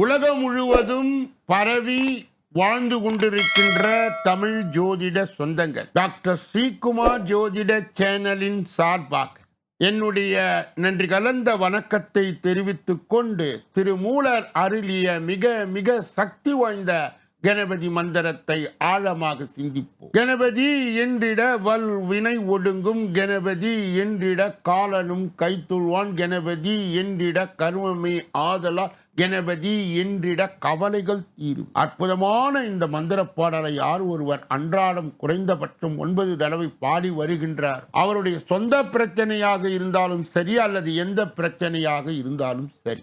உலகம் முழுவதும் பரவி வாழ்ந்து கொண்டிருக்கின்ற தமிழ் ஜோதிட சொந்தங்கள், டாக்டர் ஸ்ரீகுமார் ஜோதிட சேனலின் சார்பாக என்னுடைய நன்றி கலந்த வணக்கத்தை தெரிவித்துக் கொண்டு திருமூலர் அருளிய மிக மிக சக்தி வாய்ந்த கணபதி மந்திரத்தை ஆழமாக சிந்திப்போம். கணபதி என்றிட வல் வினை ஒடுங்கும், கணபதி என்றிட காலனும் கைத்துள்வான், கணபதி என்றிட கர்மமே ஆதலால், கணபதி என்றிட கவலைகள் தீரும். அற்புதமான இந்த மந்திர பாடலை யார் ஒருவர் அன்றாடம் குறைந்தபட்சம் 9 தடவை பாடி வருகின்றார். அவருடைய சொந்த பிரச்சனையாக இருந்தாலும் சரி, அல்லது எந்த பிரச்சனையாக இருந்தாலும் சரி,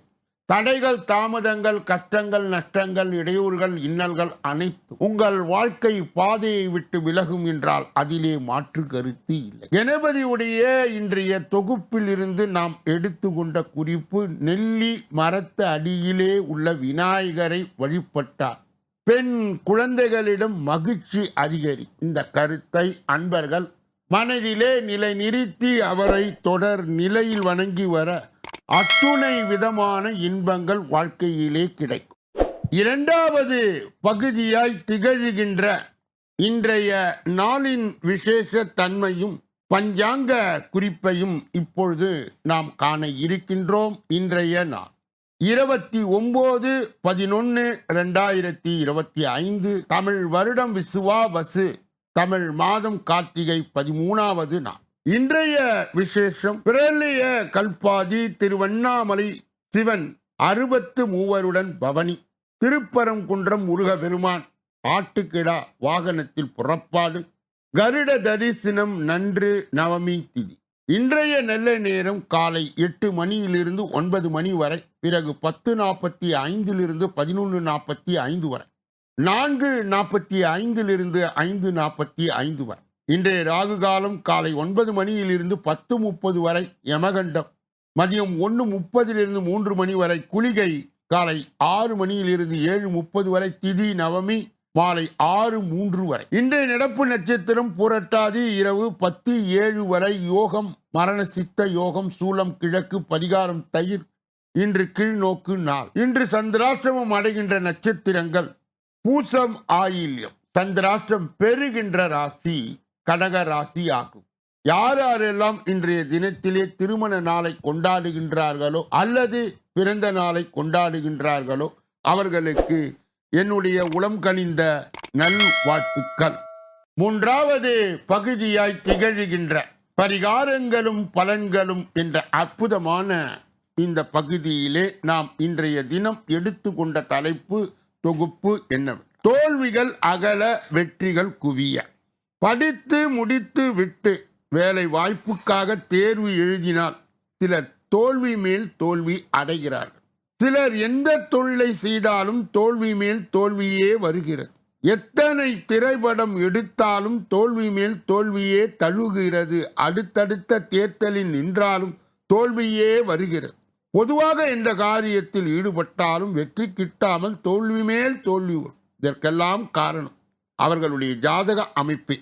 தடைகள், தாமதங்கள், கஷ்டங்கள், நஷ்டங்கள், இடையூறுகள், இன்னல்கள் அனைத்து உங்கள் வாழ்க்கை பாதையை விட்டு விலகும் என்றால் அதிலே மாற்று கருத்து இல்லை. கணபதியுடைய இன்றைய தொகுப்பில் இருந்து நாம் எடுத்துக்கொண்ட குறிப்பு, நெல்லி மரத்து அடியிலே உள்ள விநாயகரை வழிபட்டார் பெண் குழந்தைகளிடம் மகிழ்ச்சி அதிகரி. இந்த கருத்தை அன்பர்கள் மனதிலே நிலை நிறுத்தி அவரை தொடர் நிலையில் வணங்கி வர அத்துணை விதமான இன்பங்கள் வாழ்க்கையிலே கிடைக்கும். இரண்டாவது பகுதியாய் திகழ்கின்ற இன்றைய நாளின் விசேஷ தன்மையும் பஞ்சாங்க குறிப்பையும் இப்பொழுது நாம் காண இருக்கின்றோம். இன்றைய நாள் 29/11/2025 தமிழ் வருடம் விசுவாவசு, தமிழ் மாதம் கார்த்திகை 13வது நாள். இன்றைய விசேஷம், பிரளய கல்பாதி திருவண்ணாமலை சிவன் 63 பவனி, திருப்பரங்குன்றம் முருக பெருமான் ஆட்டுக்கிடா வாகனத்தில் புறப்பாடு, கருட தரிசனம் நன்று நவமி திதி. இன்றைய நல்ல நேரம் காலை 8 மணியிலிருந்து 9 மணி வரை, பிறகு 10:45 11:45 வரை, 4:45 5:45 வரை. இன்றைய ராகு காலம் காலை 9 மணியிலிருந்து 10:30 வரை, யமகண்டம் மதியம் 1:30 3 மணி வரை, குளிகை காலை 6 மணியிலிருந்து 7:30 வரை, திதி நவமி மாலை 6:03 வரை. இன்றைய நடப்பு நட்சத்திரம் புரட்டாதி, இரவு 10:07 வரை, யோகம் மரண சித்த யோகம், சூலம் கிழக்கு, பரிகாரம் தயிர். இன்று கீழ்நோக்கு நாள். இன்று சந்திராஷ்டிரமம் அடைகின்ற நட்சத்திரங்கள் பூசம் ஆயில்யம். சந்திராஷ்டிரம் பெறுகின்ற ராசி கடக ராசி ஆகும். யார் யாரெல்லாம் இன்றைய தினத்திலே திருமண நாளை கொண்டாடுகின்றார்களோ அல்லது பிறந்த நாளை கொண்டாடுகின்றார்களோ அவர்களுக்கு என்னுடைய உளம் கனிந்த நல்வாழ்த்துக்கள். மூன்றாவது பகுதியாய் திகழ்கின்ற பரிகாரங்களும் பலன்களும் என்ற அற்புதமான இந்த பகுதியிலே நாம் இன்றைய தினம் எடுத்துக்கொண்ட தலைப்பு தொகுப்பு என்ன? தோல்விகள் அகல, வெற்றிகள் குவிய. படித்து முடித்து விட்டு வேலை வாய்ப்புக்காக தேர்வு எழுதினால் சிலர் தோல்வி மேல் தோல்வி அடைகிறார்கள். சிலர் எந்த தொழிலை செய்தாலும் தோல்வி மேல் தோல்வியே வருகிறது. எத்தனை திரைப்படம் எடுத்தாலும் தோல்வி மேல் தோல்வியே தழுகிறது. அடுத்தடுத்த தேர்தலில் நின்றாலும் தோல்வியே வருகிறது. பொதுவாக எந்த காரியத்தில் ஈடுபட்டாலும் வெற்றி கிட்டாமல் தோல்வி மேல் தோல்வி வரும். இதற்கெல்லாம் காரணம் அவர்களுடைய ஜாதக அமைப்பே.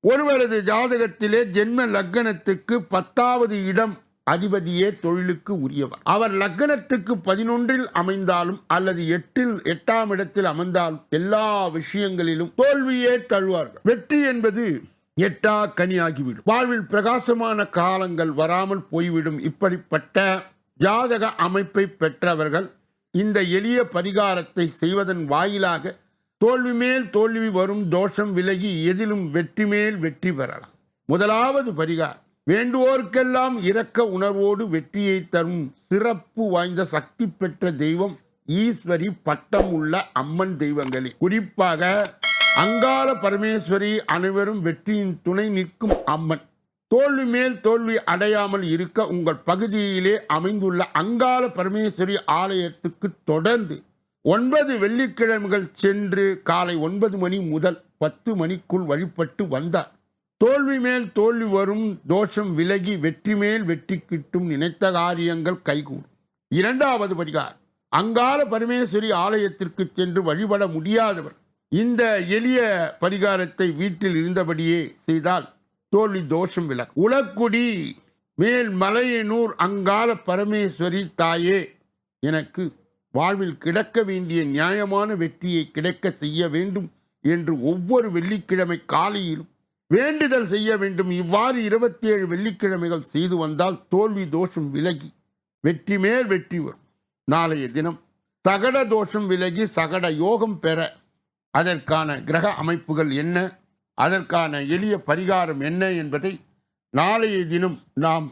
ஒருவரது ஜாதகத்திலே ஜென்ம லக்னத்துக்கு 10வது இடம் அதிபதியே தொழிலுக்கு உரியவர். அவர் லக்னத்துக்கு 11ல் அமைந்தாலும் அல்லது 8ஆம் இடத்தில் அமர்ந்தாலும் எல்லா விஷயங்களிலும் தோல்வியே தழுவார்கள். வெற்றி என்பது எட்டா கனியாகிவிடும். வாழ்வில் பிரகாசமான காலங்கள் வராமல் போய்விடும். இப்படிப்பட்ட ஜாதக அமைப்பை பெற்றவர்கள் இந்த எளிய பரிகாரத்தை செய்வதன் வாயிலாக தோல்வி மேல் தோல்வி வரும் தோஷம் விலகி எதிலும் வெற்றி மேல் வெற்றி பெறலாம். முதலாவது பரிகாரம், வேண்டுவோர்க்கெல்லாம் இரக்க உணர்வோடு வெற்றியை தரும் சிறப்பு வாய்ந்த சக்தி பெற்ற தெய்வம் ஈஸ்வரி பட்டம் உள்ள அம்மன் தெய்வங்களே. குறிப்பாக அங்காள பரமேஸ்வரி அனைவரும் வெற்றியின் துணை நிற்கும் அம்மன். தோல்வி மேல் தோல்வி அடையாமல் இருக்க உங்கள் பகுதியிலே அமைந்துள்ள அங்காள பரமேஸ்வரி ஆலயத்துக்கு தொடர்ந்து 9 வெள்ளிக்கிழமைகள் சென்று காலை 9 மணி முதல் 10 மணிக்குள் வழிபட்டு வந்தார் தோல்வி மேல் தோல்வி வரும் தோஷம் விலகி வெற்றி மேல் வெற்றி கிட்டும். நினைத்த காரியங்கள் கைகூடும். இரண்டாவது பரிகாரம், அங்காள பரமேஸ்வரி ஆலயத்திற்கு சென்று வழிபட முடியாதவர் இந்த எளிய பரிகாரத்தை வீட்டில் இருந்தபடியே செய்தால் தோல்வி தோஷம் விலகும். உலக்குடி மேல் மலையனூர் அங்காள பரமேஸ்வரி தாயே, எனக்கு வாழ்வில் கிடைக்க வேண்டிய நியாயமான வெற்றியை கிடைக்க செய்ய வேண்டும் என்று ஒவ்வொரு வெள்ளிக்கிழமை காலையிலும் வேண்டுதல் செய்ய வேண்டும். இவ்வாறு 27 வெள்ளிக்கிழமைகள் செய்து வந்தால் தோல்வி தோஷம் விலகி வெற்றி மேல் வெற்றி வரும். நாளைய தினம் சகட தோஷம் விலகி சகட யோகம் பெற அதற்கான கிரக அமைப்புகள் என்ன, அதற்கான எளிய பரிகாரம் என்ன என்பதை நாளைய தினம் நாம்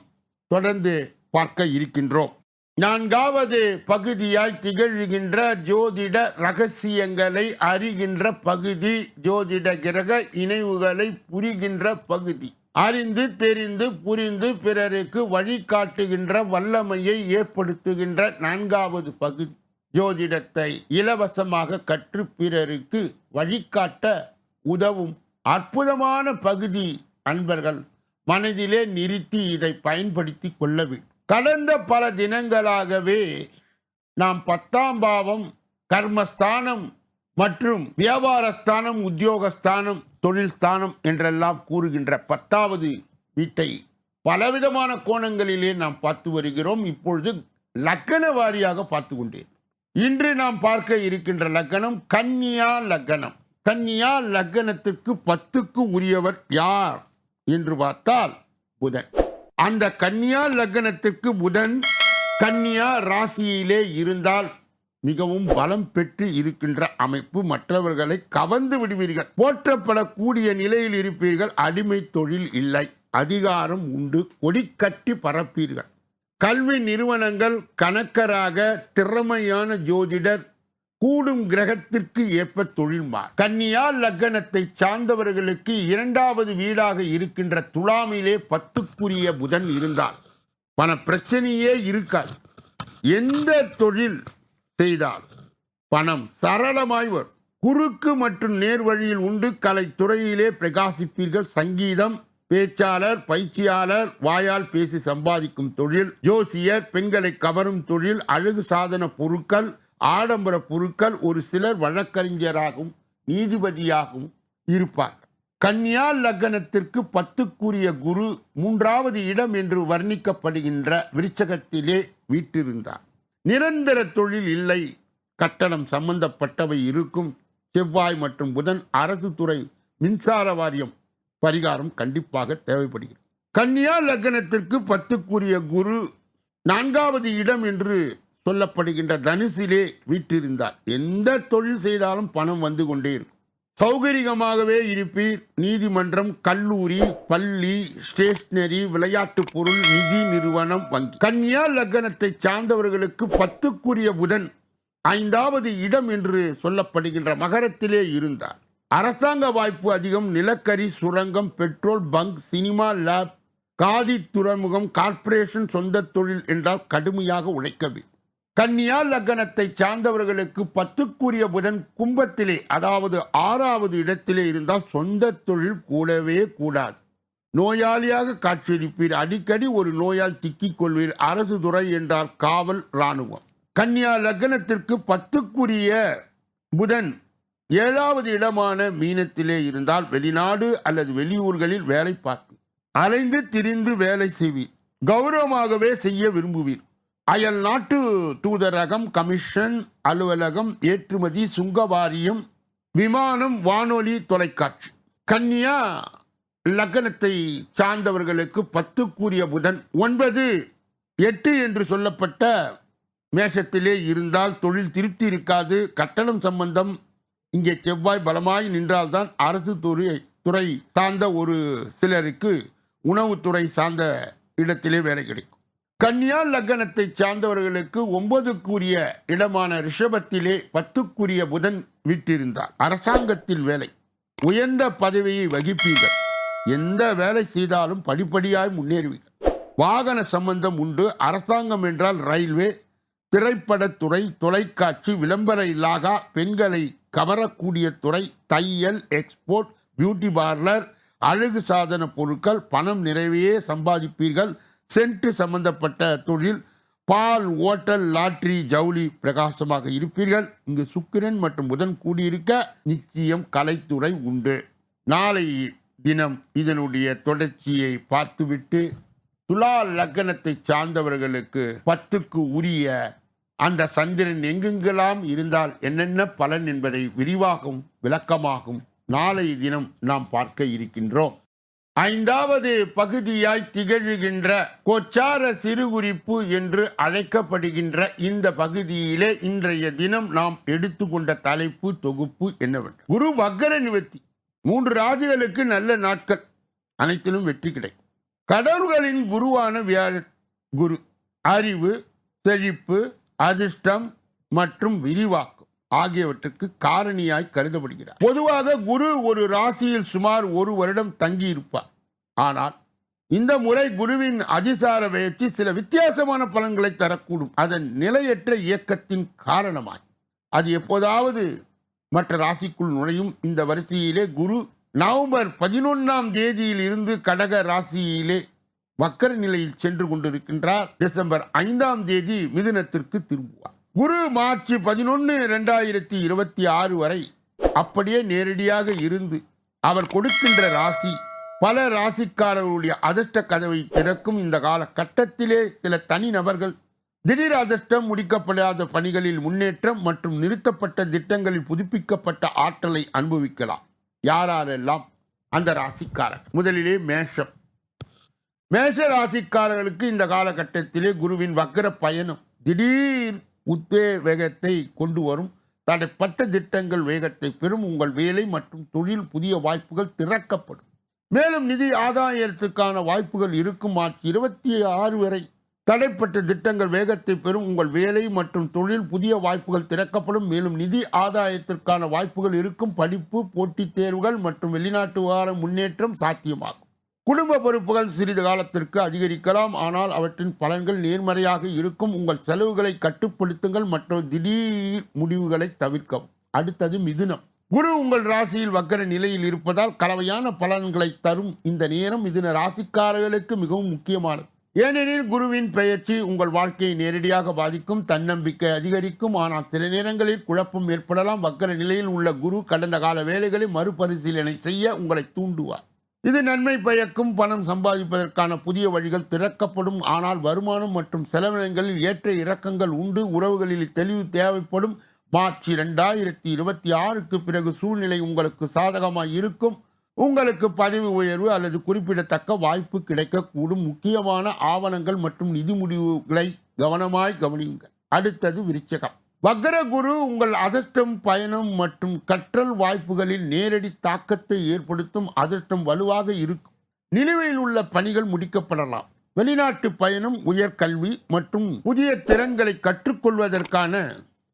தொடர்ந்து பார்க்க இருக்கின்றோம். 4வது பகுதியாய் திகழ்கின்ற ஜோதிட ரகசியங்களை அறிகின்ற பகுதி, ஜோதிட கிரக இணைவுகளை புரிகின்ற பகுதி. அறிந்து தெரிந்து புரிந்து பிறருக்கு வழிகாட்டுகின்ற வல்லமையை ஏற்படுத்துகின்ற 4வது பகுதி. ஜோதிடத்தை இலவசமாக கற்று பிறருக்கு வழிகாட்ட உதவும் அற்புதமான பகுதி. அன்பர்கள் மனதிலே நிறுத்தி இதை பயன்படுத்தி கொள்ள வேண்டும். கடந்த பல தினங்களாகவே நாம் 10ஆம் பாவம், கர்மஸ்தானம் மற்றும் வியாபாரஸ்தானம், உத்தியோகஸ்தானம், தொழில் ஸ்தானம் என்றெல்லாம் கூறுகின்ற 10வது வீட்டை பலவிதமான கோணங்களிலே நாம் பார்த்து வருகிறோம். இப்பொழுது லக்கண வாரியாக பார்த்து கொண்டேன். இன்று நாம் பார்க்க இருக்கின்ற லக்கணம் கன்னியா லக்கணம். கன்னியா லக்கணத்துக்கு 10க்கு உரியவர் யார் என்று பார்த்தால் புதன். அந்த கன்னியா லக்கணத்திற்கு புதன் கன்னியா ராசியிலே இருந்தால் மிகவும் பலம் பெற்று இருக்கின்ற அமைப்பு. மற்றவர்களை கவர்ந்து விடுவீர்கள், போற்றப்படக்கூடிய நிலையில் இருப்பீர்கள். அடிமை தொழில் இல்லை, அதிகாரம் உண்டு, கொடி கட்டி பரப்பீர்கள். கல்வி நிறுவனங்கள், கணக்கராக திறமையான ஜோதிடர், கூடும் கிரகத்திற்கு ஏற்ப தொழில்மார். கன்னியா லக்கணத்தை சார்ந்தவர்களுக்கு 2வது வீடாக இருக்கின்ற துலாமிலே 10க்குரிய புதன் இருந்தால் பண பிரச்சனையே இருக்காது. எந்த தொழில் செய்தால் பணம் சரளமாய் வரும். குறுக்கு மற்றும் நேர்வழியில் உண்டு. கலைத்துறையிலே பிரகாசிப்பீர்கள். சங்கீதம், பேச்சாளர், பயிற்சியாளர், வாயால் பேசி சம்பாதிக்கும் தொழில், ஜோசியர், பெண்களை கவரும் தொழில், அழகு சாதன பொருட்கள், ஆடம்பர பொருட்கள், ஒரு சிலர் வழக்கறிஞராகவும் நீதிபதியாகவும் இருப்பார்கள். கன்னியா லக்னத்திற்கு 10க்குரிய குரு 3வது இடம் என்று வர்ணிக்கப்படுகின்ற விருச்சகத்திலே வீற்றிருந்தார். நிரந்தர தொழில் இல்லை, கட்டணம் சம்பந்தப்பட்டவை இருக்கும். செவ்வாய் மற்றும் புதன், அரசு துறை, மின்சார வாரியம் பரிகாரம் கண்டிப்பாக தேவைப்படுகிறது. கன்னியா லக்னத்திற்கு 10க்குரிய குரு 4வது இடம் என்று சொல்லப்படுகின்ற தனுசிலே வீற்றிருந்தார். எந்த தொழில் செய்தாலும் பணம் வந்து கொண்டே இருக்கும். சௌகரியமாகவே இருப்பீர். நீதிமன்றம், கல்லூரி, பள்ளி, ஸ்டேஷனரி, விளையாட்டு பொருள், நிதி நிறுவனம், வங்கி. கன்னியா லக்னத்தை சார்ந்தவர்களுக்கு 10க்குரிய புதன் 5வது இடம் என்று சொல்லப்படுகின்ற மகரத்திலே இருந்தார். அரசாங்க வாய்ப்பு அதிகம். நிலக்கரி, சுரங்கம், petrol bunk, cinema, lab, khadi, துறைமுகம், கார்ப்பரேஷன், சொந்த தொழில் என்றால் கடுமையாக உழைக்கவே. கன்னியா லக்னத்தை சார்ந்தவர்களுக்கு 10க்குரிய புதன் கும்பத்திலே, அதாவது 6வது இடத்திலே இருந்தால் சொந்த தொழில் கூடவே கூடாது. நோயாளியாக காட்சியளிப்பீர். அடிக்கடி ஒரு நோயால் சிக்கிக் கொள்வீர். அரசு துறை என்றால் காவல், இராணுவம். கன்னியா லக்னத்திற்கு 10க்குரிய புதன் 7வது இடமான மீனத்திலே இருந்தால் வெளிநாடு அல்லது வெளியூர்களில் வேலை பார்ப்பீர். அலைந்து திரிந்து வேலை செய்வீர். கௌரவமாகவே செய்ய விரும்புவீர். அயல் நாட்டு தூதரகம், கமிஷன் அலுவலகம், ஏற்றுமதி, சுங்க வாரியம், விமானம், வானொலி, தொலைக்காட்சி. கன்னியா லக்னத்தை சார்ந்தவர்களுக்கு 10க்குரிய புதன் 9, 8 என்று சொல்லப்பட்ட மேஷத்திலே இருந்தால் தொழில் திருப்தி இருக்காது. கட்டணம் சம்பந்தம். இங்கே செவ்வாய் பலமாய் நின்றால்தான் அரசு துறை சார்ந்த ஒரு சிலருக்கு உணவுத்துறை சார்ந்த இடத்திலே வேலை கிடைக்கும். கன்னியா லக்னத்தை சார்ந்தவர்களுக்கு 9க்குரிய இடமான ரிஷபத்திலே 10க்குரிய புதன் வீற்றிருந்தார். அரசாங்கத்தில் வேலை, உயர்ந்த பதவியை வகிப்பீர்கள். எந்த வேலை செய்தாலும் படிப்படியாய் முன்னேறுவீர்கள். வாகன சம்பந்தம் உண்டு. அரசாங்கம் என்றால் ரயில்வே, திரைப்படத்துறை, தொலைக்காட்சி, விளம்பர இலாகா, பெண்களை கவரக்கூடிய துறை, தையல், எக்ஸ்போர்ட், பியூட்டி பார்லர், அழகு சாதன பொருட்கள், பணம் நிறைவே சம்பாதிப்பீர்கள். சென்ட் சம்பந்தப்பட்ட தொழில், பால், ஓட்டல், லாட்டரி, ஜவுளி பிரகாசமாக இருப்பீர்கள். இங்கு சுக்கிரன் மற்றும் புதன் கூடியிருக்க நிச்சயம் கலைத்துறை உண்டு. நாளை தினம் இதனுடைய தொடர்ச்சியை பார்த்துவிட்டு துலா லக்னத்தை சார்ந்தவர்களுக்கு 10க்கு உரிய அந்த சந்திரன் எங்கெங்கெல்லாம் இருந்தால் என்னென்ன பலன் என்பதை விரிவாகவும் விளக்கமாகவும் நாளைய தினம் நாம் பார்க்க இருக்கின்றோம். 5வது பகுதியாய் திகழ்கின்ற கோச்சார சிறுகுறிப்பு என்று அழைக்கப்படுகின்ற இந்த பகுதியிலே இன்றைய தினம் நாம் எடுத்துக்கொண்ட தலைப்பு தொகுப்பு என்னவென்று, குரு வக்கர நிவர்த்தி. 3 ராசிகளுக்கு நல்ல நாட்கள், அனைத்திலும் வெற்றி கிடைக்கும். கடவுள்களின் குருவான வியாழன் குரு அறிவு, செழிப்பு, அதிர்ஷ்டம் மற்றும் விரிவாக்கம் ஆகியவற்றுக்கு காரணியாய் கருதப்படுகிறார். பொதுவாக குரு ஒரு ராசியில் சுமார் 1 வருடம் தங்கியிருப்பார். ஆனால் இந்த முறை குருவின் அதிசார பெயர்ச்சி சில வித்தியாசமான பலன்களை தரக்கூடும். அதன் நிலையற்ற இயக்கத்தின் காரணமாய் அது எப்போதாவது மற்ற ராசிக்குள் நுழையும். இந்த வரிசையிலே குரு நவம்பர் 11ஆம் தேதியில் இருந்து கடக ராசியிலே வக்கர நிலையில் சென்று கொண்டிருக்கின்றார். டிசம்பர் 5ஆம் தேதி மிதுனத்திற்கு திரும்புவார். குரு மார்ச் 11, 2026 வரை அப்படியே நேரடியாக இருந்து அவர் கொடுக்கின்ற ராசி பல ராசிக்காரர்களுடைய அதிர்ஷ்ட கதவை திறக்கும். இந்த கால கட்டத்திலே சில தனிநபர்கள் திடீர் அதிர்ஷ்டம், முடிக்கப்படாத பணிகளில் முன்னேற்றம் மற்றும் நிறுத்தப்பட்ட திட்டங்களில் புதுப்பிக்கப்பட்ட ஆற்றலை அனுபவிக்கலாம். யாரெல்லாம் அந்த ராசிக்காரர்? முதலிலே மேஷம். மேஷ ராசிக்காரர்களுக்கு இந்த காலகட்டத்திலே குருவின் வக்கர பயணம் திடீர் உத்வேகத்தை கொண்டு வரும். தடைப்பட்ட திட்டங்கள் வேகத்தை பெறும். உங்கள் வேலை மற்றும் தொழில் புதிய வாய்ப்புகள் திறக்கப்படும். மேலும் நிதி ஆதாயத்துக்கான வாய்ப்புகள் இருக்கும். மார்ச் 26 வரை தடைப்பட்ட திட்டங்கள் வேகத்தை பெறும். உங்கள் வேலை மற்றும் தொழில் புதிய வாய்ப்புகள் திறக்கப்படும். மேலும் நிதி ஆதாயத்திற்கான வாய்ப்புகள் இருக்கும். படிப்பு, போட்டித் தேர்வுகள் மற்றும் வெளிநாட்டு விவகார முன்னேற்றம் சாத்தியமாகும். குடும்ப பொறுப்புகள் சிறிது காலத்திற்கு அதிகரிக்கலாம், ஆனால் அவற்றின் பலன்கள் நேர்மறையாக இருக்கும். உங்கள் செலவுகளை கட்டுப்படுத்துங்கள் மற்றும் திடீர் முடிவுகளை தவிர்க்கவும். அடுத்தது மிதுனம். குரு உங்கள் ராசியில் வக்கர நிலையில் இருப்பதால் கலவையான பலன்களை தரும். இந்த நேரம் மிதுன ராசிக்காரர்களுக்கு மிகவும் முக்கியமானது. ஏனெனில் குருவின் பெயர்ச்சி உங்கள் வாழ்க்கையை நேரடியாக பாதிக்கும். தன்னம்பிக்கை அதிகரிக்கும், ஆனால் சில நேரங்களில் குழப்பம் ஏற்படலாம். வக்கர நிலையில் உள்ள குரு கடந்த கால வேலைகளை மறுபரிசீலனை செய்ய உங்களை தூண்டுவார். இது நன்மை பயக்கும். பணம் சம்பாதிப்பதற்கான புதிய வழிகள் திறக்கப்படும். ஆனால் வருமானம் மற்றும் செலவினங்களில் ஏற்ற இறக்கங்கள் உண்டு. உறவுகளில் தெளிவு தேவைப்படும். மார்ச் 2026க்கு பிறகு சூழ்நிலை உங்களுக்கு சாதகமாக இருக்கும். உங்களுக்கு பதவி உயர்வு அல்லது குறிப்பிடத்தக்க வாய்ப்பு கிடைக்கக்கூடும். முக்கியமான ஆவணங்கள் மற்றும் நிதி முடிவுகளை கவனமாய் கவனியுங்கள். அடுத்தது விருச்சிகம். வக்கர குரு உங்கள் அதிர்ஷ்டம், பயணம் மற்றும் கற்றல் வாய்ப்புகளில் நேரடி தாக்கத்தை ஏற்படுத்தும். அதிர்ஷ்டம் வலுவாக இருக்கும். நிலுவையில் உள்ள பணிகள் முடிக்கப்படலாம். வெளிநாட்டு பயணம், உயர்கல்வி மற்றும் புதிய திறன்களை கற்றுக்கொள்வதற்கான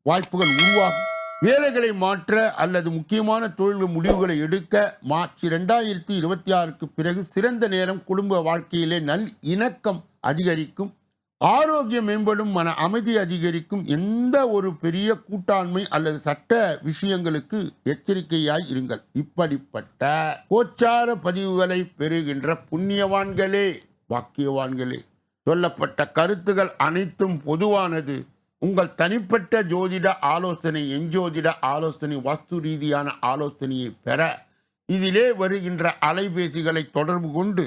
வாய்ப்புகள் உருவாகும். வேலைகளை மாற்ற அல்லது முக்கியமான தொழில் முடிவுகளை எடுக்க மார்ச் 2026க்கு பிறகு சிறந்த நேரம். குடும்ப வாழ்க்கையிலே நல் இணக்கம் அதிகரிக்கும். ஆரோக்கியம் மேம்படும். மன அமைதி அதிகரிக்கும். எந்த ஒரு பெரிய கூட்டாண்மை அல்லது சட்ட விஷயங்களுக்கு எச்சரிக்கையாய் இருங்கள். இப்படிப்பட்ட கோச்சார பதிவுகளை பெறுகின்ற புண்ணியவான்களே, பாக்கியவான்களே, சொல்லப்பட்ட கருத்துகள் அனைத்தும் பொதுவானது. உங்கள் தனிப்பட்ட ஜோதிட ஆலோசனை, எஞ்சோதிட ஆலோசனை, வாஸ்து ரீதியான ஆலோசனையை பெற இதிலே வருகின்ற அலைபேசிகளை தொடர்பு கொண்டு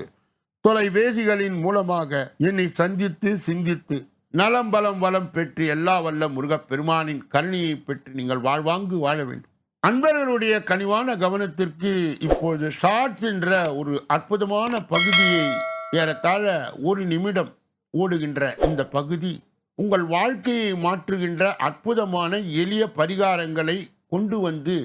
தொலைபேசிகளின் மூலமாக என்னை சந்தித்து சிந்தித்து நலம் பலம் வளம் பெற்று எல்லா வல்ல முருகப்பெருமானின் கருணையை பெற்று நீங்கள் வாழ்வாங்கு வாழ வேண்டும். அன்பர்களுடைய கனிவான கவனத்திற்கு இப்போது ஷார்ட்ஸ் என்ற ஒரு அற்புதமான பகுதியை, ஏறத்தாழ 1 நிமிடம் ஓடுகின்ற இந்த பகுதி உங்கள் வாழ்க்கையை மாற்றுகின்ற அற்புதமான எளிய பரிகாரங்களை கொண்டு வந்து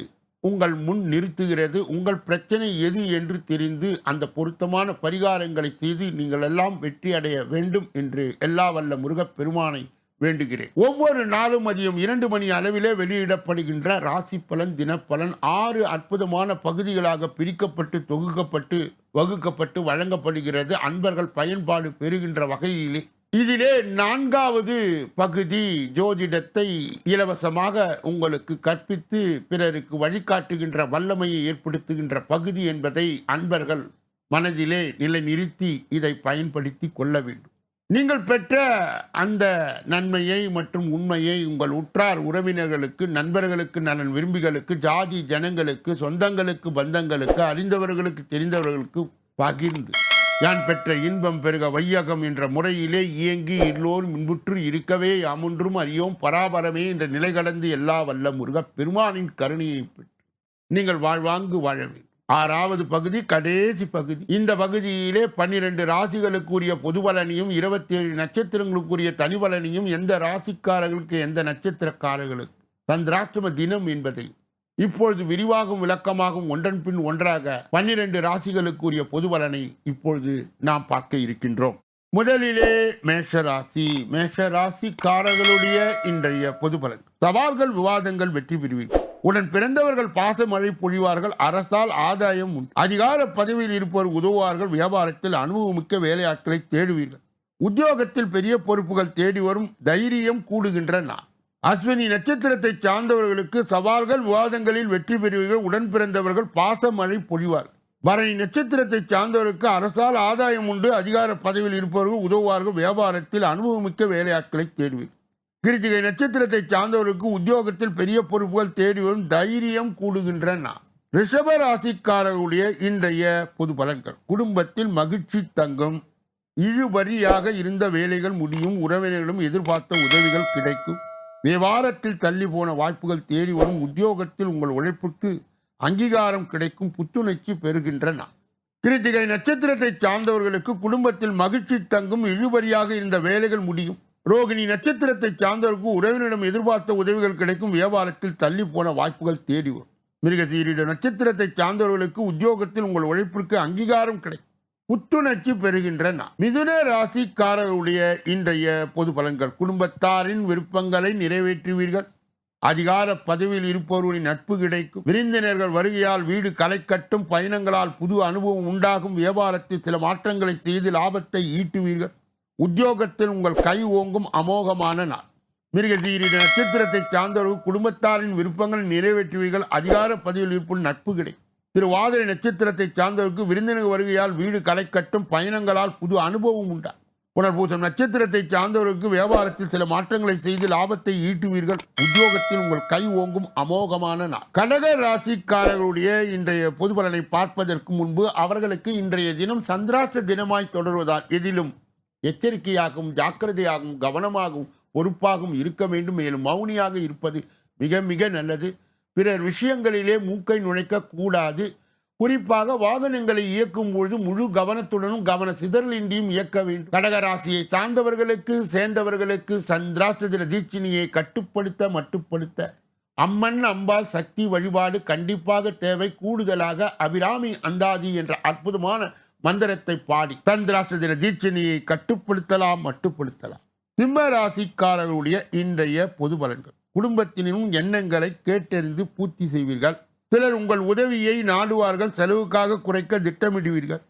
உங்கள் முன் நிறுத்துகிறது. உங்கள் பிரச்சனை எது என்று தெரிந்து அந்த பொருத்தமான பரிகாரங்களை செய்து நீங்கள் எல்லாம் வெற்றி அடைய வேண்டும் என்று எல்லா வல்ல முருகப்பெருமானை வேண்டுகிறேன். ஒவ்வொரு நாளும் மதியம் 2 மணி அளவிலே வெளியிடப்படுகின்ற ராசி பலன், தினப்பலன் 6 அற்புதமான பகுதிகளாக பிரிக்கப்பட்டு தொகுக்கப்பட்டு வகுக்கப்பட்டு வழங்கப்படுகிறது. அன்பர்கள் பயன்பாடு பெறுகின்ற வகையிலே இதிலே 4வது பகுதி ஜோதிடத்தை இலவசமாக உங்களுக்கு கற்பித்து பிறருக்கு வழிகாட்டுகின்ற வல்லமையை ஏற்படுத்துகின்ற பகுதி என்பதை அன்பர்கள் மனதிலே நிலைநிறுத்தி இதை பயன்படுத்தி கொள்ள வேண்டும். நீங்கள் பெற்ற அந்த நன்மையை மற்றும் உண்மையை உங்கள் உற்றார் உறவினர்களுக்கு, நண்பர்களுக்கு, நலன் விரும்பிகளுக்கு, ஜாதி ஜனங்களுக்கு, சொந்தங்களுக்கு, பந்தங்களுக்கு, அறிந்தவர்களுக்கு, தெரிந்தவர்களுக்கு பகிர்ந்து யான் பெற்ற இன்பம் பெருக வையகம் என்ற முறையிலே இயங்கி எல்லோரும் இன்புற்று இருக்கவே யாமொன்றும் அறியோம் பராபரமே என்ற நிலை கடந்து எல்லா வல்ல முருகப் பெருமானின் கருணையை பெற்று நீங்கள் வாழ்வாங்கு வாழ வேண்டும். 6வது பகுதி, கடைசி பகுதி. இந்த பகுதியிலே 12 ராசிகளுக்குரிய பொது பலனையும் 27 நட்சத்திரங்களுக்குரிய தனி பலனையும் எந்த ராசிக்காரர்களுக்கு எந்த நட்சத்திரக்காரர்களுக்கு சந்திராஷ்டம தினம் என்பதை இப்பொழுது விரிவாகவும் விளக்கமாகவும் ஒன்றன் பின் ஒன்றாக 12 ராசிகளுக்குரிய பொது பலனை இப்பொழுது நாம் பார்க்க இருக்கின்றோம். முதலிலே மேஷராசி. மேஷராசிக்காரர்களுடைய இன்றைய பொது பலன். சவால்கள் விவாதங்கள் வெற்றி பெறுவீர்கள். உடன் பிறந்தவர்கள் பாசமழை பொழிவார்கள். அரசால் ஆதாயம் உண்டு. அதிகார பதவியில் இருப்பவர் உதவுவார்கள். வியாபாரத்தில் அனுபவமிக்க வேலையாட்களை தேடுவீர்கள். உத்தியோகத்தில் பெரிய பொறுப்புகள் தேடி வரும். தைரியம் கூடுகின்ற நாள். அஸ்வினி நட்சத்திரத்தை சார்ந்தவர்களுக்கு சவால்கள் விவாதங்களில் வெற்றி பெறுவீர்கள். உடன் பிறந்தவர்கள் பாசமழை பொழிவார். பரணி நட்சத்திரத்தை சார்ந்தவருக்கு அரசால் ஆதாயம் உண்டு. அதிகார பதவியில் இருப்பவர்கள் உதவுவார்கள். வியாபாரத்தில் அனுபவமிக்க வேலையாட்களை தேடுவீர்கள். கிருத்திகை நட்சத்திரத்தை சார்ந்தவருக்கு உத்தியோகத்தில் பெரிய பொறுப்புகள் தேடி வரும். தைரியம் கூடுகின்ற நாள். ரிஷப ராசிக்காரர்களுடைய இன்றைய பொது பலன்கள். குடும்பத்தில் மகிழ்ச்சி தங்கும். இழுபறியாக இருந்த வேலைகள் முடியும். உறவினர்களும் எதிர்பார்த்த உதவிகள் கிடைக்கும். வியாபாரத்தில் தள்ளி போன வாய்ப்புகள் தேடி வரும். உத்தியோகத்தில் உங்கள் உழைப்புக்கு அங்கீகாரம் கிடைக்கும். புத்துணர்ச்சி பெறுகின்ற நாள். கிருத்திகை நட்சத்திரத்தை சார்ந்தவர்களுக்கு குடும்பத்தில் மகிழ்ச்சி தங்கும். இழுபறியாக இருந்த வேலைகள் முடியும். ரோகிணி நட்சத்திரத்தை சார்ந்தவருக்கு உறவினரிடம் எதிர்பார்த்த உதவிகள் கிடைக்கும். வியாபாரத்தில் தள்ளி போன வாய்ப்புகள் தேடி வரும். மிருகசீரிட நட்சத்திரத்தை சார்ந்தவர்களுக்கு உத்தியோகத்தில் உங்கள் உழைப்பிற்கு அங்கீகாரம் கிடைக்கும். புத்துணர்ச்சி பெறுகின்ற நாள். மிதுன ராசிக்காரர்களுடைய இன்றைய பொது பலன்கள். குடும்பத்தாரின் விருப்பங்களை நிறைவேற்றுவீர்கள். அதிகார பதவியில் இருப்பவர்களின் நட்பு கிடைக்கும். விருந்தினர்கள் வருகையால் வீடு களை கட்டும். பயணங்களால் புது அனுபவம் உண்டாகும். வியாபாரத்தில் சில மாற்றங்களை செய்து லாபத்தை ஈட்டுவீர்கள். உத்தியோகத்தில் உங்கள் கை ஓங்கும். அமோகமான நாள். மிருகசீரிட நட்சத்திரத்தை சார்ந்தவர்கள் குடும்பத்தாரின் விருப்பங்களை நிறைவேற்றுவீர்கள். அதிகார பதவியில் இருப்பவர்கள் நட்பு கிடைக்கும். திருவாதிரை நட்சத்திரத்தை சார்ந்தவருக்கு விருந்தினர் வருகையால் வீடு களை கட்டும். பயணங்களால் புது அனுபவம் உண்டா. புனர்பூசம் நட்சத்திரத்தை சார்ந்தவருக்கு வியாபாரத்தில் சில மாற்றங்களை செய்து லாபத்தை ஈட்டுவீர்கள். உத்தியோகத்தில் உங்கள் கை ஓங்கும். அமோகமான நாள். கடக ராசிக்காரர்களுடைய இன்றைய பொது பலனை பார்ப்பதற்கு முன்பு அவர்களுக்கு இன்றைய தினம் சந்திராஷ்ட தினமாய் தொடர்வதால் எதிலும் எச்சரிக்கையாகவும் ஜாக்கிரதையாகவும் கவனமாகவும் பொறுப்பாகவும் இருக்க வேண்டும். மேலும் மௌனியாக இருப்பது மிக மிக நல்லது. பிறர் விஷயங்களிலே மூக்கை நுழைக்க கூடாது. குறிப்பாக வாகனங்களை இயக்கும் பொழுது முழு கவனத்துடனும் கவன சிதறலின்றியும் இயக்க வேண்டும். கடகராசியை சார்ந்தவர்களுக்கு சேர்ந்தவர்களுக்கு சந்திராஷ்ட தீட்சிணியை மட்டுப்படுத்த அம்மன் அம்பாள் சக்தி வழிபாடு கண்டிப்பாக தேவை. கூடுதலாக அபிராமி அந்தாதி என்ற அற்புதமான மந்திரத்தை பாடி சந்திராஷ்ட தீட்சிணியை மட்டுப்படுத்தலாம். சிம்ம ராசிக்காரர்களுடைய இன்றைய பொது பலன்கள். குடும்பத்தினரும் எண்ணங்களை கேட்டறிந்து பூர்த்தி செய்வீர்கள். சிலர் உங்கள் உதவியை நாடுவார்கள். செலவுக்காக குறைக்க திட்டமிடுவீர்கள்.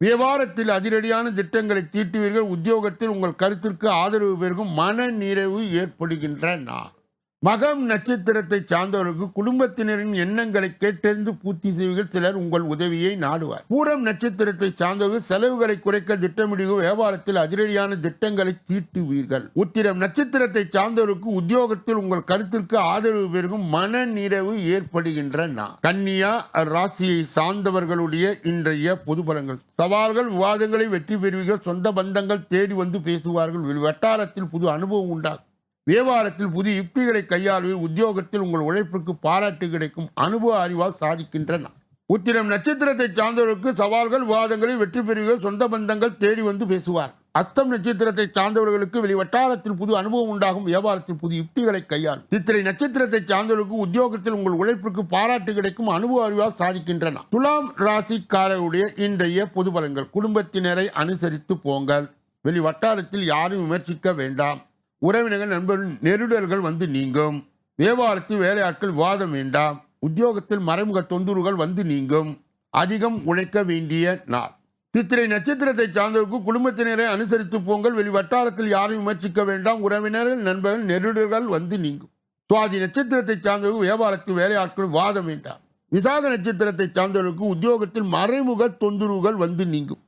வியாபாரத்தில் அதிரடியான திட்டங்களை தீட்டுவீர்கள். உத்தியோகத்தில் உங்கள் கருத்திற்கு ஆதரவு பெருகும். மன நிறைவு ஏற்படுகின்ற நாள். மகம் நட்சத்திரத்தை சார்ந்தவர்களுக்கு குடும்பத்தினரின் எண்ணங்களை கேட்டறிந்து பூர்த்தி செய்வீர்கள். சிலர் உங்கள் உதவியை நாடுவார். பூரம் நட்சத்திரத்தை சார்ந்தவர்கள் செலவுகளை குறைக்க திட்டமிடுவீர்கள். வியாபாரத்தில் அதிரடியான திட்டங்களை தீட்டுவீர்கள். உத்திரம் நட்சத்திரத்தை சார்ந்தவருக்கு உத்தியோகத்தில் உங்கள் கருத்திற்கு ஆதரவு பெருகும். மன நிறைவு ஏற்படுகின்ற நாள். கன்னியா ராசியை சார்ந்தவர்களுடைய இன்றைய பொது பலன்கள். சவால்கள் விவாதங்களை வெற்றி பெறுவீர்கள். சொந்த பந்தங்கள் தேடி வந்து பேசுவார்கள். வட்டாரத்தில் புது அனுபவம் உண்டாகும். வியாபாரத்தில் புதிய யுக்திகளை கையாளுவீர்கள். உத்தியோகத்தில் உங்கள் உழைப்பிற்கு பாராட்டு கிடைக்கும். அனுபவ அறிவால் சாதிக்கின்றன. உத்திரம் நட்சத்திரத்தை சார்ந்தவர்களுக்கு சவால்கள் விவாதங்களில் வெற்றி பெறுவீர்கள். சொந்த பந்தங்கள் தேடி வந்து பேசுவார். அஸ்தம் நட்சத்திரத்தை சார்ந்தவர்களுக்கு வெளிவட்டாரத்தில் புது அனுபவம் உண்டாகும். வியாபாரத்தில் புதிய யுக்திகளை கையாளும். சித்திரை நட்சத்திரத்தை சார்ந்தவர்களுக்கு உத்தியோகத்தில் உங்கள் உழைப்பிற்கு பாராட்டு கிடைக்கும். அனுபவ அறிவால் சாதிக்கின்றன. துலாம் ராசிக்காரருடைய இன்றைய பொது பலன்கள். குடும்பத்தினரை அனுசரித்து போங்கள். வெளி வட்டாரத்தில் யாரும் விமர்சிக்க வேண்டாம். உறவினர்கள் நண்பர்கள் நெருடல்கள் வந்து நீங்கும். வியாபாரத்தில் வேலையாட்கள் விவாதம் வேண்டாம். உத்தியோகத்தில் மறைமுக தொந்தரவுகள் வந்து நீங்கும். அதிகம் உழைக்க வேண்டிய நாள். சித்திரை நட்சத்திரத்தை சார்ந்தவருக்கு குடும்பத்தினரை அனுசரித்து போங்கள். வெளி வட்டாரத்தில் யாரும் விமர்சிக்க வேண்டாம். உறவினர்கள் நண்பர்கள் நெருடல்கள் வந்து நீங்கும். சுவாதி நட்சத்திரத்தை சார்ந்தவருக்கு வியாபாரத்தில் வேலையாட்கள் விவாதம் வேண்டாம். விசாக நட்சத்திரத்தை சார்ந்தவருக்கு உத்தியோகத்தில் மறைமுக தொந்தரவுகள் வந்து நீங்கும்.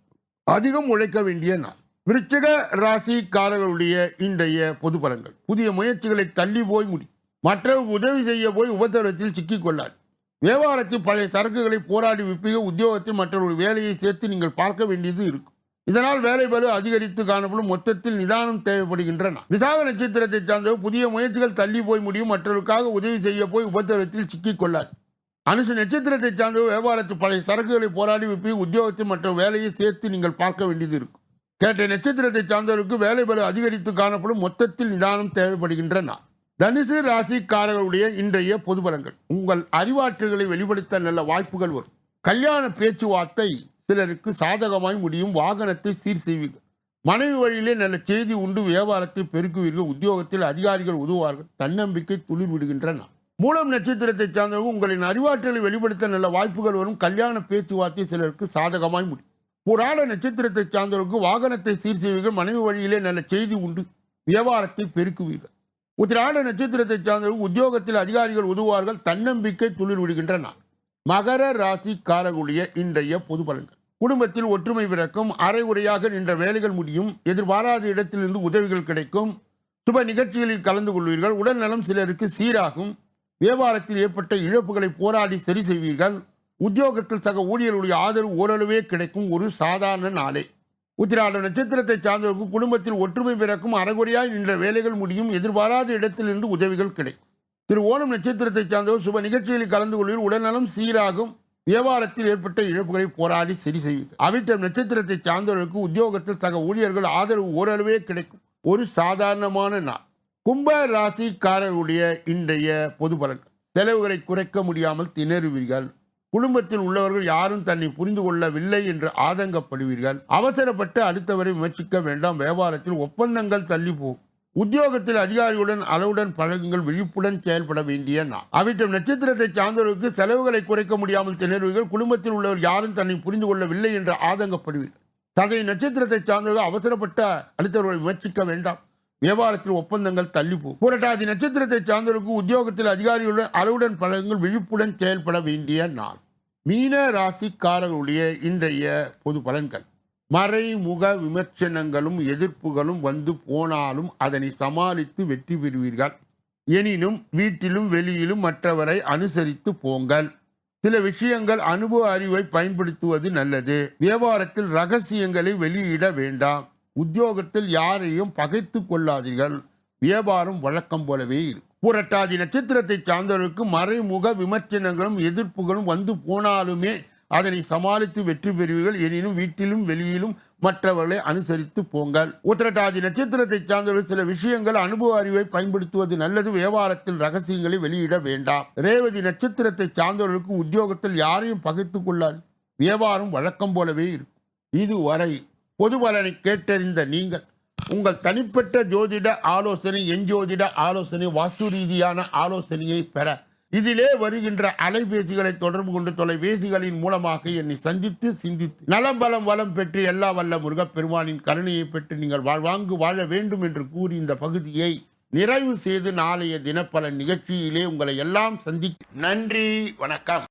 அதிகம் உழைக்க வேண்டிய நாள். விருச்சிக ராசிக்காரர்களுடைய இன்றைய பொது பலன்கள். புதிய முயற்சிகளை தள்ளி போய் முடியும். மற்றவர்கள் உதவி செய்ய போய் உபத்திரவத்தில் சிக்கிக் கொள்ளாது. வியாபாரத்தில் பழைய சரக்குகளை போராடி விற்பீங்க. உத்தியோகத்தில் மற்றவர்கள் வேலையை சேர்த்து நீங்கள் பார்க்க வேண்டியது இருக்கும். இதனால் வேலைபளு அதிகரித்து காணப்படும். மொத்தத்தில் நிதானம் தேவைப்படுகின்றன. விசாக நட்சத்திரத்தை சார்ந்தவர் புதிய முயற்சிகள் தள்ளி போய் முடியும். மற்றவர்களுக்காக உதவி செய்ய போய் உபத்திரத்தில் சிக்கிக் கொள்ளாது. அனுச நட்சத்திரத்தை சார்ந்தவர் வியாபாரத்தில் பழைய சரக்குகளை போராடி விற்பி உத்தியோகத்தில் மற்ற வேலையை சேர்த்து நீங்கள் பார்க்க வேண்டியது இருக்கும். கேட்ட நட்சத்திரத்தை சார்ந்தவருக்கு வேலைபளு அதிகரித்து காணப்படும். மொத்தத்தில் நிதானம் தேவைப்படுகின்றன. தனுசு ராசிக்காரர்களுடைய இன்றைய பொது பலன்கள். உங்கள் அறிவாற்றல்களை வெளிப்படுத்த நல்ல வாய்ப்புகள் வரும். கல்யாண பேச்சுவார்த்தை சிலருக்கு சாதகமாய் முடியும். வாகனத்தை சீர் செய்வீர்கள். மனைவி வழியிலே நல்ல செய்தி உண்டு. வியாபாரத்தை பெருக்குவீர்கள். உத்தியோகத்தில் அதிகாரிகள் உதவுவார்கள். தன்னம்பிக்கை துளிர் விடுகின்றன. மூலம் நட்சத்திரத்தை சார்ந்தவர்கள் உங்களின் அறிவாற்றலை வெளிப்படுத்த நல்ல வாய்ப்புகள் வரும். கல்யாண பேச்சுவார்த்தை சிலருக்கு சாதகமாய் முடியும். புராண நட்சத்திரத்தை சார்ந்தவருக்கு வாகனத்தை சீர் செய்வீர்கள். மனைவி வழியிலே நல்ல செய்தி உண்டு. வியாபாரத்தை பெருக்குவீர்கள். உத்திராட நட்சத்திரத்தை சார்ந்தவர்கள் உத்தியோகத்தில் அதிகாரிகள் உதவுவார்கள். தன்னம்பிக்கை துளிர் விடுகின்றன. மகர ராசிக்காரர்களுடைய இன்றைய பொது பலன்கள். குடும்பத்தில் ஒற்றுமை பிறக்கும். அரை உரையாக நின்ற வேலைகள் முடியும். எதிர்பாராத இடத்திலிருந்து உதவிகள் கிடைக்கும். சுப நிகழ்ச்சிகளில் கலந்து கொள்வீர்கள். உடல் நலம் சிலருக்கு சீராகும். வியாபாரத்தில் ஏற்பட்ட இழப்புகளை போராடி சரி செய்வீர்கள். உத்தியோகத்தில் சக ஊழியர்களுடைய ஆதரவு ஓரளவே கிடைக்கும். ஒரு சாதாரண நாளே. உத்திராட நட்சத்திரத்தை சார்ந்தவருக்கு குடும்பத்தில் ஒற்றுமை பிறக்கும். அறகுறையாய் நின்ற வேலைகள் முடியும். எதிர்பாராத இடத்திலிருந்து உதவிகள் கிடைக்கும். திரு ஓணம் நட்சத்திரத்தை சார்ந்தவர் சுப நிகழ்ச்சிகளில் கலந்து கொள்வீர்கள். உடல்நலம் சீராகும். வியாபாரத்தில் ஏற்பட்ட இழப்புகளை போராடி சரி செய்வீர்கள். அவிட்டம் நட்சத்திரத்தை சார்ந்தவர்களுக்கு உத்தியோகத்தில் சக ஊழியர்கள் ஆதரவு ஓரளவே கிடைக்கும். ஒரு சாதாரணமான நாள். கும்ப ராசிக்காரர்களுடைய இன்றைய பொது பலன்கள். செலவுகளை குறைக்க முடியாமல் திணறுவீர்கள். குடும்பத்தில் உள்ளவர்கள் யாரும் தன்னை புரிந்து கொள்ளவில்லை என்று ஆதங்கப்படுவீர்கள். அவசரப்பட்டு அடுத்தவரை விமர்சிக்க வேண்டாம். வியாபாரத்தில் ஒப்பந்தங்கள் தள்ளி போகும். உத்தியோகத்தில் அதிகாரிகளுடன் அளவுடன் பழகுங்கள். விழிப்புடன் செயல்பட வேண்டிய நாள். அவிட்டம் நட்சத்திரத்தை சார்ந்தவர்களுக்கு செலவுகளை குறைக்க முடியாமல் திணறுவீர்கள். குடும்பத்தில் உள்ளவர் யாரும் தன்னை புரிந்து கொள்ளவில்லை என்று ஆதங்கப்படுவீர்கள். சதய நட்சத்திரத்தை சார்ந்தவர்கள் அவசரப்பட்ட அடுத்தவர்களை விமர்சிக்க வேண்டாம். வியாபாரத்தில் ஒப்பந்தங்கள் தள்ளி போகும். புரட்டாதி நட்சத்திரத்தை சார்ந்தவர்களுக்கு உத்தியோகத்தில் அதிகாரிகளுடன் அளவுடன் பழகுங்கள். விழிப்புடன் செயல்பட வேண்டிய நாள். மீன ராசிக்காரர்களுடைய இன்றைய பொது பலன்கள். மறைமுக விமர்சனங்களும் எதிர்ப்புகளும் வந்து போனாலும் அதனை சமாளித்து வெற்றி பெறுவீர்கள். எனினும் வீட்டிலும் வெளியிலும் மற்றவரை அனுசரித்து போங்கள். சில விஷயங்கள் அனுபவ அறிவை பயன்படுத்துவது நல்லது. வியாபாரத்தில் ரகசியங்களை வெளியிட வேண்டாம். உத்தியோகத்தில் யாரையும் பகைத்து கொள்ளாதீர்கள். வியாபாரம் வழக்கம் போலவே இருக்கும். புரட்டாதி நட்சத்திரத்தை சார்ந்தவர்களுக்கு மறைமுக விமர்சனங்களும் எதிர்ப்புகளும் வந்து போனாலுமே அதனை சமாளித்து வெற்றி பெறுவீர்கள். எனினும் வீட்டிலும் வெளியிலும் மற்றவர்களை அனுசரித்து போங்கள். உத்திரட்டாதி நட்சத்திரத்தை சார்ந்தவர்கள் சில விஷயங்கள் அனுபவ அறிவை பயன்படுத்துவது நல்லது. வியாபாரத்தில் ரகசியங்களை வெளியிட வேண்டாம். ரேவதி நட்சத்திரத்தை சார்ந்தவர்களுக்கு உத்தியோகத்தில் யாரையும் பகைத்து கொள்ளாது. வியாபாரம் வழக்கம் போலவே இருக்கும். இதுவரை பொது பலனை கேட்டறிந்த நீங்கள் உங்கள் தனிப்பட்ட ஜோதிட ஆலோசனை, எஞ்சோதிட ஆலோசனை, வாஸ்து ரீதியான ஆலோசனையை பெற இதிலே வருகின்ற அலைபேசிகளை தொடர்பு கொண்டு தொலைபேசிகளின் மூலமாக என்னை சந்தித்து சிந்தித்து நலம் பலம் வளம் பெற்று எல்லா வல்ல முருகப்பெருமானின் கருணையை பெற்று நீங்கள் வாழ்வாங்கு வாழ வேண்டும் என்று கூறி இந்த பகுதியை நிறைவு செய்து நாளைய தினப்பலன் நிகழ்ச்சியிலே உங்களை எல்லாம் நன்றி, வணக்கம்.